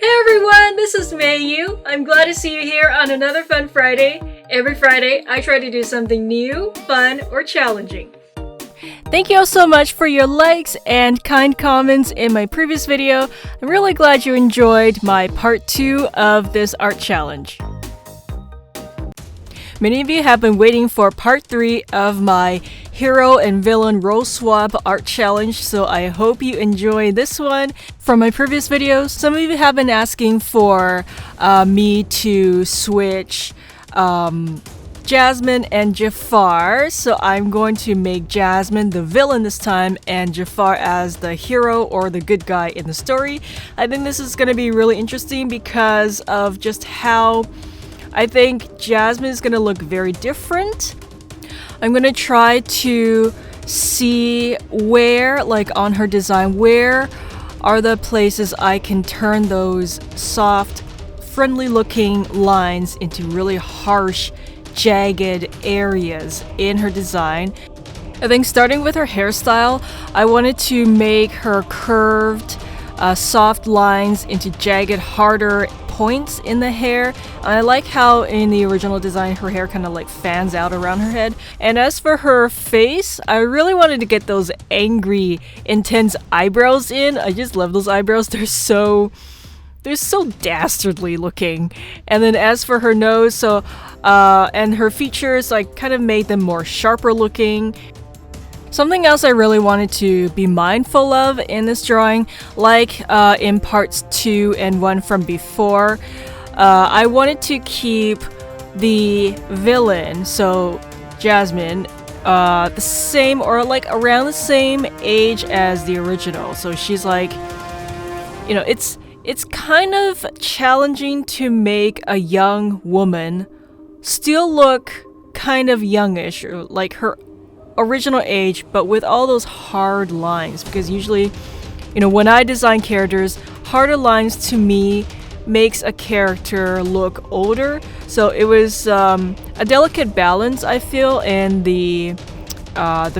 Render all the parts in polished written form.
Hey everyone, this is MeiYu. I'm glad to see you here on another Fun Friday. Every Friday, I try to do something new, fun, or challenging. Thank you all so much for your likes and kind comments in my previous video. I'm really glad you enjoyed my part 2 of this art challenge. Many of you have been waiting for part 3 of my hero and villain role swap art challenge, so I hope you enjoy this one. From my previous videos, some of you have been asking for me to switch Jasmine and Jafar, so I'm going to make Jasmine the villain this time and Jafar as the hero or the good guy in the story. I think this is going to be really interesting because of just how I think Jasmine is going to look very different. I'm going to try to see where, like on her design, where are the places I can turn those soft, friendly looking lines into really harsh, jagged areas in her design. I think starting with her hairstyle, I wanted to make her curved, soft lines into jagged, harder points in the hair. I like how in the original design her hair kind of like fans out around her head. And as for her face, I really wanted to get those angry, intense eyebrows in. I just love those eyebrows. They're so dastardly looking. And then as for her nose, and her features, I kind of made them more sharper looking. Something else I really wanted to be mindful of in this drawing, like in parts 2 and 1 from before, I wanted to keep the villain, so Jasmine, the same or like around the same age as the original. So she's like, you know, it's kind of challenging to make a young woman still look kind of youngish, or like her original age, but with all those hard lines, because usually, you know, when I design characters, harder lines to me makes a character look older. So it was a delicate balance, I feel, in the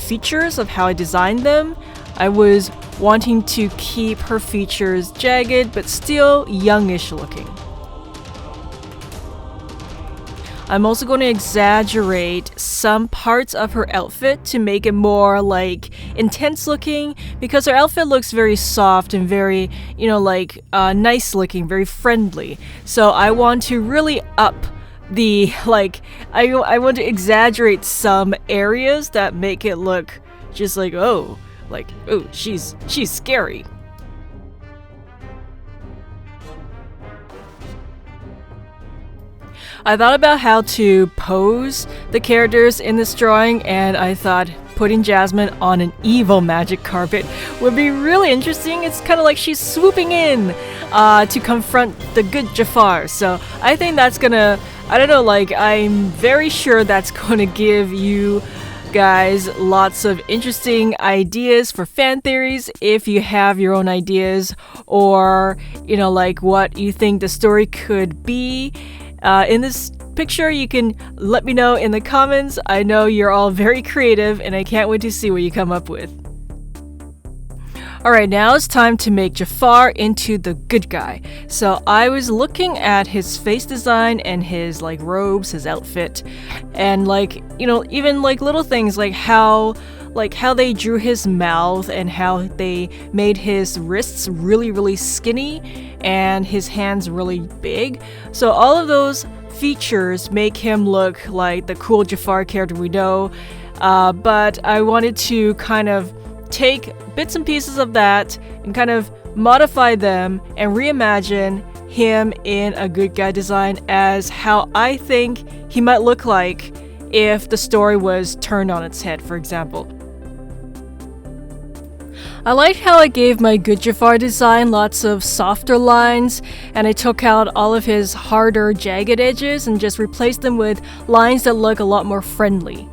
features of how I designed them. I was wanting to keep her features jagged but still youngish looking. I'm also going to exaggerate some parts of her outfit to make it more like intense looking, because her outfit looks very soft and very, you know, like nice looking, very friendly. So I want to really up the, like, I want to exaggerate some areas that make it look just like, oh, she's scary. I thought about how to pose the characters in this drawing, and I thought putting Jasmine on an evil magic carpet would be really interesting. It's kind of like she's swooping in to confront the good Jafar. So I think that's gonna, I don't know, like I'm very sure that's gonna give you guys lots of interesting ideas for fan theories if you have your own ideas, or you know, like what you think the story could be. In this picture, you can let me know in the comments. I know you're all very creative and I can't wait to see what you come up with. Alright, now it's time to make Jafar into the good guy. So I was looking at his face design and his like robes, his outfit, and like, you know, even like little things like how they drew his mouth and how they made his wrists really skinny and his hands really big. So all of those features make him look like the cool Jafar character we know, but I wanted to kind of take bits and pieces of that and kind of modify them and reimagine him in a good guy design as how I think he might look like if the story was turned on its head, for example. I like how I gave my good Jafar design lots of softer lines, and I took out all of his harder, jagged edges and just replaced them with lines that look a lot more friendly.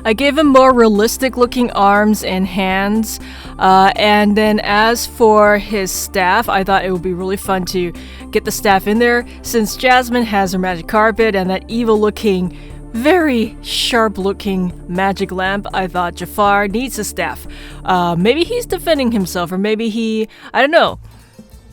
I gave him more realistic looking arms and hands, and then as for his staff, I thought it would be really fun to get the staff in there since Jasmine has her magic carpet and that evil looking, very sharp looking magic lamp. I thought Jafar needs a staff. Maybe he's defending himself, or maybe he, I don't know.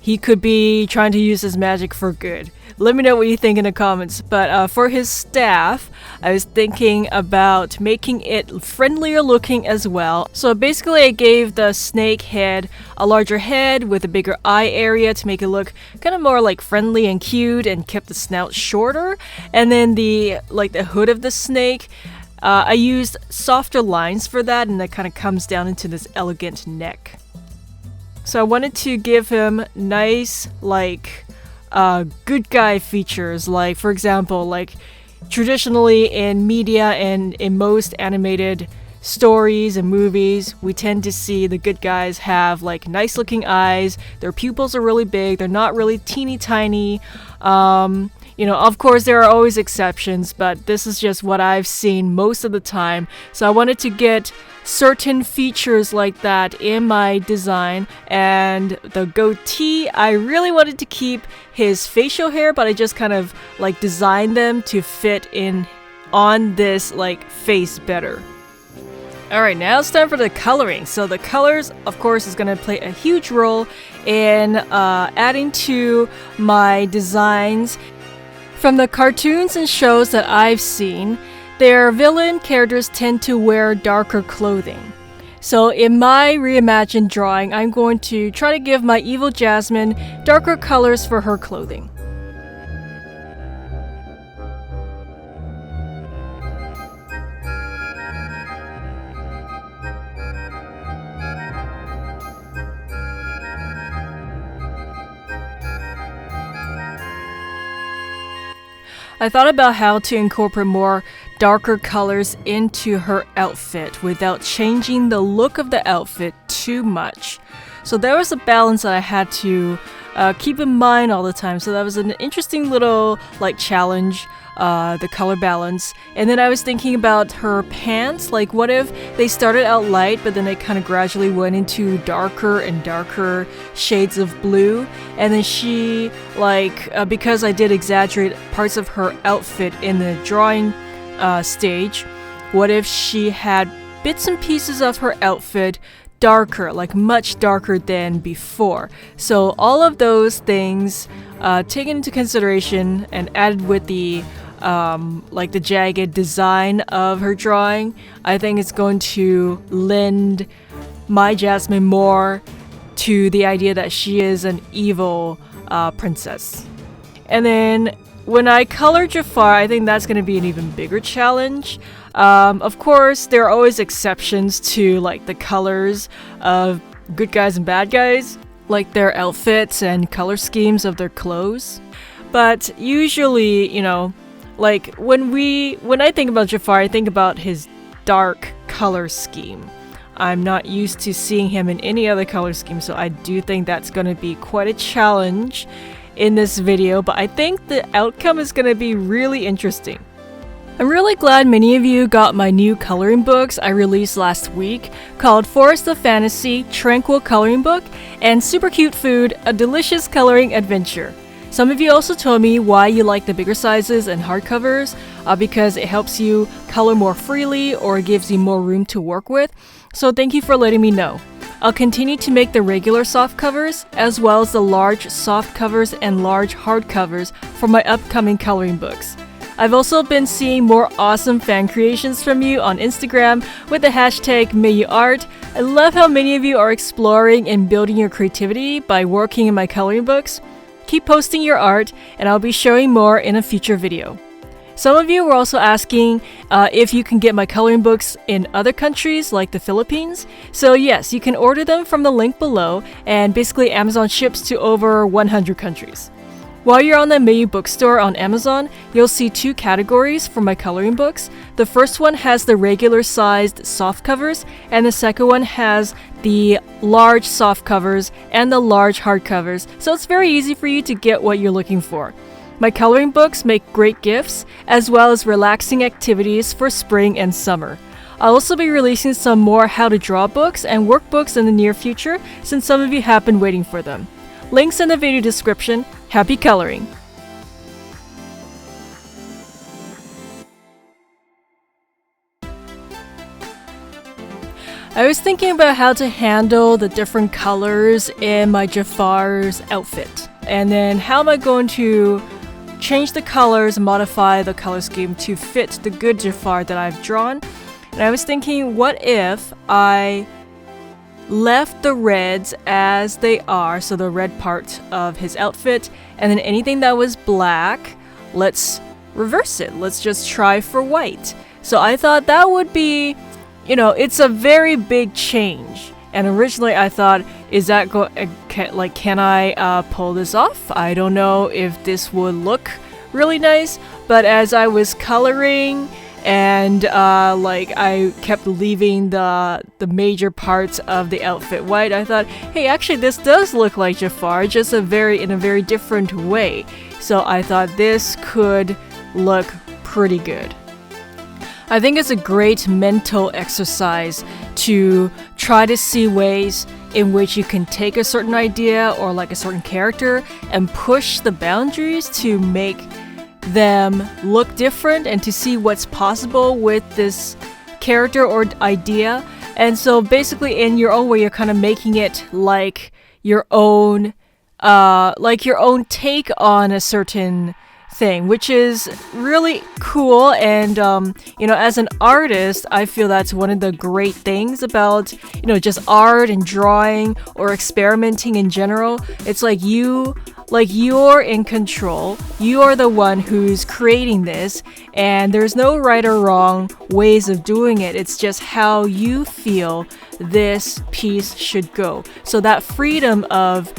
he could be trying to use his magic for good. Let me know what you think in the comments. But for his staff, I was thinking about making it friendlier looking as well. So basically I gave the snake head a larger head with a bigger eye area to make it look kind of more like friendly and cute, and kept the snout shorter. And then the hood of the snake, I used softer lines for that, and that kind of comes down into this elegant neck. So I wanted to give him nice good guy features, like for example, like traditionally in media and in most animated stories and movies, we tend to see the good guys have like nice looking eyes, their pupils are really big, they're not really teeny tiny. Of course there are always exceptions, but this is just what I've seen most of the time. So I wanted to get certain features like that in my design. And the goatee, I really wanted to keep his facial hair, but I just kind of like designed them to fit in on this like face better. Alright, now it's time for the coloring. So the colors, of course, is going to play a huge role in adding to my designs. From the cartoons and shows that I've seen, their villain characters tend to wear darker clothing. So in my Reimagine drawing, I'm going to try to give my evil Jasmine darker colors for her clothing. I thought about how to incorporate more darker colors into her outfit without changing the look of the outfit too much. So there was a balance that I had to keep in mind all the time. So that was an interesting little challenge, the color balance. And then I was thinking about her pants. Like, what if they started out light, but then they kind of gradually went into darker and darker shades of blue. And then she, because I did exaggerate parts of her outfit in the drawing stage, what if she had bits and pieces of her outfit darker, like much darker than before? So all of those things taken into consideration and added with the the jagged design of her drawing, I think it's going to lend my Jasmine more to the idea that she is an evil princess. And then when I color Jafar, I think that's going to be an even bigger challenge. Of course, there are always exceptions to the colors of good guys and bad guys, like their outfits and color schemes of their clothes. But usually, when I think about Jafar, I think about his dark color scheme. I'm not used to seeing him in any other color scheme, so I do think that's going to be quite a challenge in this video, but I think the outcome is going to be really interesting. I'm really glad many of you got my new coloring books I released last week called Forest of Fantasy, Tranquil Coloring Book, and Super Cute Food, A Delicious Coloring Adventure. Some of you also told me why you like the bigger sizes and hardcovers, because it helps you color more freely or gives you more room to work with. So thank you for letting me know. I'll continue to make the regular soft covers as well as the large soft covers and large hard covers for my upcoming coloring books. I've also been seeing more awesome fan creations from you on Instagram with the hashtag MeiYuArt. I love how many of you are exploring and building your creativity by working in my coloring books. Keep posting your art, and I'll be showing more in a future video. Some of you were also asking if you can get my coloring books in other countries like the Philippines. So yes, you can order them from the link below, and basically Amazon ships to over 100 countries. While you're on the Meiyu bookstore on Amazon, you'll see two categories for my coloring books. The first one has the regular sized soft covers, and the second one has the large soft covers and the large hard covers. So it's very easy for you to get what you're looking for. My coloring books make great gifts, as well as relaxing activities for spring and summer. I'll also be releasing some more how to draw books and workbooks in the near future, since some of you have been waiting for them. Links in the video description. Happy coloring! I was thinking about how to handle the different colors in my Jafar's outfit. And then how am I going to change the colors, modify the color scheme to fit the good Jafar that I've drawn. And I was thinking, what if I left the reds as they are, so the red part of his outfit, and then anything that was black, let's reverse it. Let's just try for white. So I thought that would be, it's a very big change. And originally I thought, is that can I pull this off? I don't know if this would look really nice, but as I was coloring and I kept leaving the major parts of the outfit white, I thought, hey, actually this does look like Jafar, just in a very different way. So I thought this could look pretty good. I think it's a great mental exercise to try to see ways in which you can take a certain idea or like a certain character and push the boundaries to make them look different and to see what's possible with this character or idea. And so basically in your own way, you're kind of making it like your own take on a certain thing, which is really cool. And as an artist, I feel that's one of the great things about just art and drawing or experimenting in general. It's like you're in control. You are the one who's creating this, and there's no right or wrong ways of doing it. It's just how you feel this piece should go. So that freedom of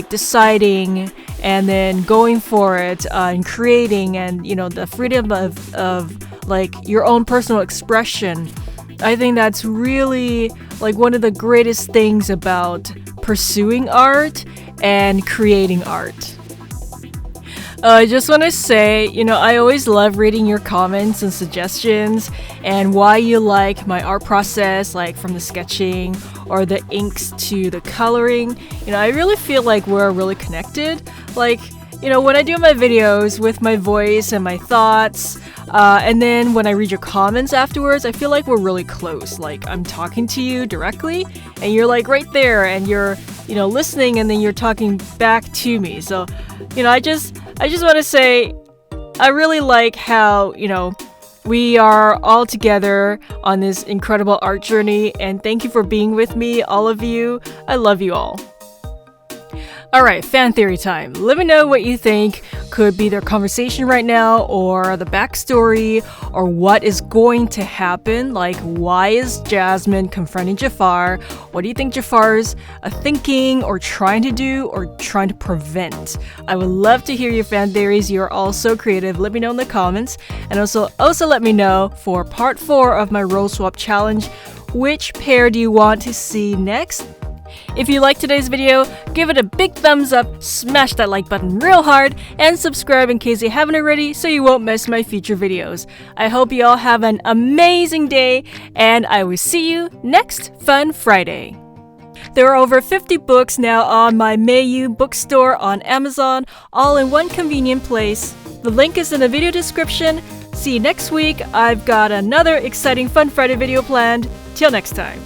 deciding and then going for it and creating, and the freedom of your own personal expression, I think that's really one of the greatest things about pursuing art and creating art. I just want to say, I always love reading your comments and suggestions and why you like my art process, from the sketching or the inks to the coloring. I really feel like we're really connected. When I do my videos with my voice and my thoughts, and then when I read your comments afterwards, I feel like we're really close. I'm talking to you directly, and you're right there, and you're, listening, and then you're talking back to me. So, I just want to say, I really like how, we are all together on this incredible art journey, and thank you for being with me, all of you. I love you all. Alright, fan theory time. Let me know what you think could be their conversation right now, or the backstory, or what is going to happen. Why is Jasmine confronting Jafar? What do you think Jafar's thinking, or trying to do, or trying to prevent? I would love to hear your fan theories. You're all so creative. Let me know in the comments. And also let me know for part 4 of my role swap challenge, which pair do you want to see next? If you liked today's video, give it a big thumbs up, smash that like button real hard, and subscribe in case you haven't already so you won't miss my future videos. I hope you all have an amazing day, and I will see you next Fun Friday. There are over 50 books now on my MeiYu bookstore on Amazon, all in one convenient place. The link is in the video description. See you next week. I've got another exciting Fun Friday video planned. Till next time.